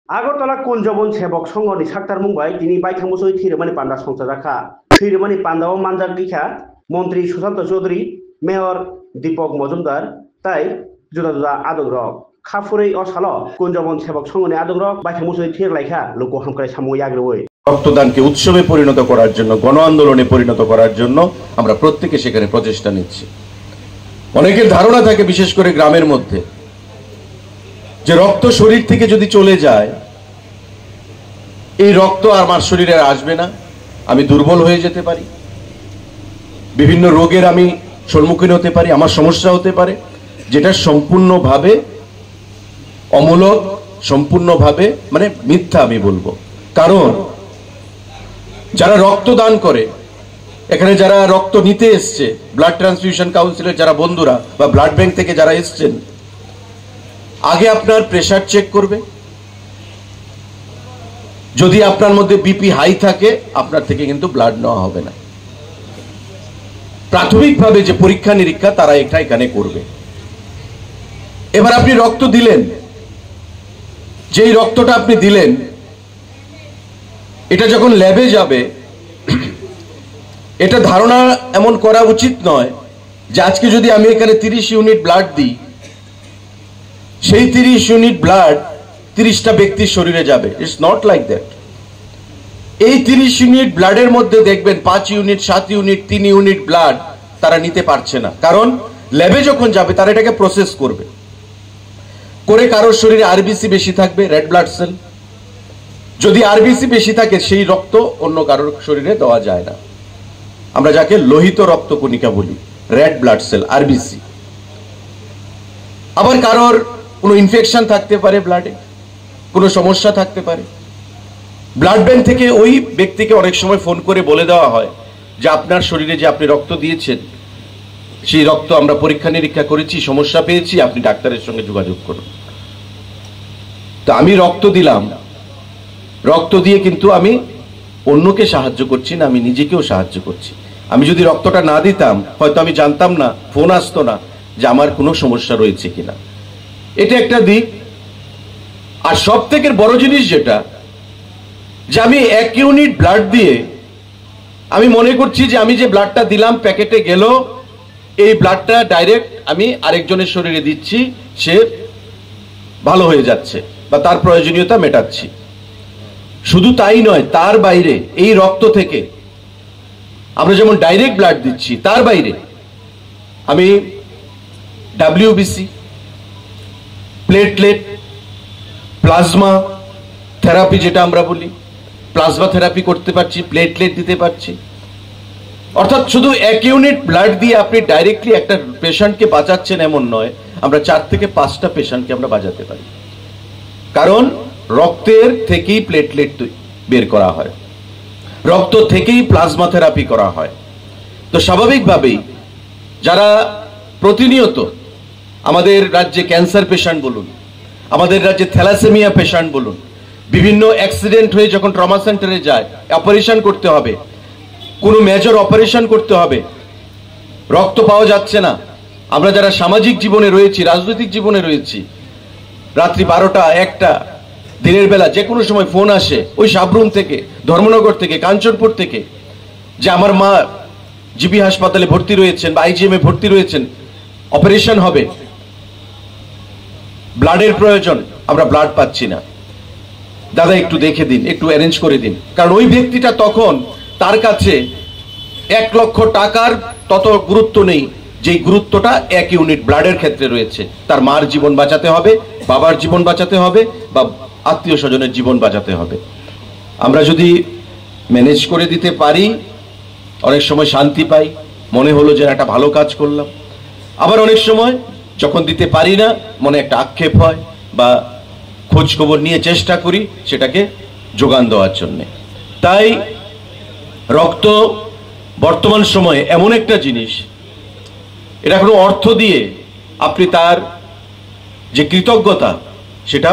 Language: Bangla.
আগরতলা কুঞ্জবন সেবক সংঘनि সাক্তাर मुंबाई दिनै बायथांबोसोय थैरमानि पान्डा संसार जाखा थैरमानि पान्डाव मानजा गैखा मन्त्री सुशांत चौधरी मेयर दीपक मजुमदार ताई जुदा जुदा आदं रक खाफुरै असाल कुंजबन सेबक संघनि आदं रक बायथांबोसोय थैरलायखा लोक हामकाय सामु याग्रवै রক্তদানকে উৎসবে পরিণত করার জন্য গণ আন্দোলনে পরিণত করার জন্য আমরা প্রত্যেকে সেখানে প্রচেষ্টা নিচ্ছি। অনেকের ধারণা থাকে বিশেষ করে গ্রামের মধ্যে যে রক্ত শরীর থেকে যদি চলে যায় এই রক্ত আর আমার শরীরে আসবে না, আমি দুর্বল হয়ে যেতে পারি, বিভিন্ন রোগের আমি সম্মুখীন হতে পারি, আমার সমস্যা হতে পারে, যেটা সম্পূর্ণভাবে অমূলক, সম্পূর্ণভাবে মানে মিথ্যা আমি বলবো। কারণ যারা রক্তদান করে, এখানে যারা রক্ত নিতে এসছে, ব্লাড ট্রান্সফিউশন কাউন্সিলের যারা বন্ধুরা বা ব্লাড ব্যাংক থেকে যারা এসছেন, আগে আপনার প্রেসার চেক করবে। যদি আপনার মধ্যে বিপি হাই থাকে আপনার থেকে কিন্তু ব্লাড নেওয়া হবে না। প্রাথমিকভাবে যে পরীক্ষা নিরীক্ষা তারা এটা এখানে করবে। এবার আপনি রক্ত দিলেন, যেই রক্তটা আপনি দিলেন এটা যখন ল্যাবে যাবে, এটা ধারণা এমন করা উচিত নয় যে আজকে যদি আমি এখানে 30 ইউনিট ব্লাড দিই, সেই 30 ইউনিট ব্লাড 30টা ব্যক্তির শরীরে যাবে। It's not like that. এই 30 ইউনিট ব্লাডের মধ্যে দেখবেন 5 ইউনিট, 7 ইউনিট, 3 ইউনিট ব্লাড তারা নিতে পারছে না। কারণ ল্যাবে যখন যাবে তারা এটাকে প্রসেস করবে, করে কারোর শরীরে আরবিসি বেশি থাকবে, রেড ব্লাড সেল। যদি আরবিসি বেশি থাকে সেই রক্ত অন্য কারোর শরীরে দেওয়া যায় না। আমরা যাকে লোহিত রক্তকণিকা বলি, রেড ব্লাড সেল, আরবিসি। আবার কারোর কোনো ইনফেকশন থাকতে পারে, ব্লাডে কোনো সমস্যা থাকতে পারে। ব্লাড ব্যাংক থেকে ওই ব্যক্তিকে অনেক সময় ফোন করে বলে দেওয়া হয় যে আপনার শরীরে যে আপনি রক্ত দিয়েছেন সেই রক্ত আমরা পরীক্ষা নিরীক্ষা করেছি, সমস্যা পেয়েছি, আপনি ডাক্তারের সঙ্গে যোগাযোগ করুন। তো আমি রক্ত দিলাম, রক্ত দিয়ে কিন্তু আমি অন্যকে সাহায্য করছি না, আমি নিজেকেও সাহায্য করছি। আমি যদি রক্তটা না দিতাম হয়তো আমি জানতাম না, ফোন আসতো না যে আমার কোনো সমস্যা রয়েছে কিনা। এটা একটা দিক। আর সব থেকে বড় জিনিস যেটা, যে আমি 1 ইউনিট ব্লাড দিয়ে আমি মনে করছি যে আমি যে ব্লাডটা দিলাম প্যাকেটে গেল, এই ব্লাডটা ডাইরেক্ট আমি আরেকজনের শরীরে দিচ্ছি, সে ভালো হয়ে যাচ্ছে বা তার প্রয়োজনীয়তা মেটাচ্ছি। শুধু তাই নয়, তার বাইরে এই রক্ত থেকে আমরা যেমন ডাইরেক্ট ব্লাড দিচ্ছি, তার বাইরে আমি ডাব্লিউবিসি, প্লেটলেট, প্লাজমা থেরাপি যেটা আমরা বলি, প্লাজমা থেরাপি করতে পারছি, প্লেটলেট দিতে পারছি। অর্থাৎ শুধু 1 ইউনিট ব্লাড দিয়ে আপনি ডাইরেক্টলি একটা পেশেন্টকে বাঁচাচ্ছেন এমন নয়, আমরা 4 থেকে 5টা পেশেন্টকে আমরা বাঁচাতে পারি। কারণ রক্তের থেকেই প্লেটলেট বের করা হয়, রক্ত থেকেই প্লাজমা থেরাপি করা হয়। তো স্বাভাবিকভাবেই যারা প্রতিনিয়ত আমাদের রাজ্যে ক্যান্সার পেশেন্ট বলুন, আমাদের রাজ্যে থ্যালাসেমিয়া পেশেন্ট বলুন, বিভিন্ন অ্যাক্সিডেন্ট হয়ে যখন ট্রমা সেন্টারে যায়, অপারেশন করতে হবে, কোনো মেজর অপারেশন করতে হবে, রক্ত পাওয়া যাচ্ছে না। আমরা যারা সামাজিক জীবনে রয়েছি, রাজনৈতিক জীবনে রয়েছি, রাত্রি 12টা 1টা দিনের বেলা যে কোনো সময় ফোন আসে ওই সাবরুম থেকে, ধর্মনগর থেকে, কাঞ্চনপুর থেকে, যে আমার মা জিবি হাসপাতালে ভর্তি রয়েছেন বা আইজিএমে ভর্তি রয়েছেন, অপারেশন হবে, ব্লাডের প্রয়োজন, আমরা ব্লাড পাচ্ছি না, দাদা একটু দেখে দিন, একটু অ্যারেঞ্জ করে দিন। কারণ ওই ব্যক্তিটা তখন তার কাছে 1 লক্ষ টাকার তত গুরুত্ব নেই যেই গুরুত্বটা 1 ইউনিট ব্লাডের ক্ষেত্রে রয়েছে। তার মার জীবন বাঁচাতে হবে, বাবার জীবন বাঁচাতে হবে, বা আত্মীয় স্বজনের জীবন বাঁচাতে হবে। আমরা যদি ম্যানেজ করে দিতে পারি, অনেক সময় শান্তি পাই, মনে হলো যে একটা ভালো কাজ করলাম। আবার অনেক সময় যখন দিতে পারি না, মনে একটা আক্ষেপ হয় বা খোঁজ খবর নিয়ে চেষ্টা করি সেটাকে যোগান দেওয়ার জন্য। তাই রক্ত বর্তমান সময়ে এমন একটা জিনিস, এটা কোনো অর্থ দিয়ে আপনি তার যে কৃতজ্ঞতা সেটা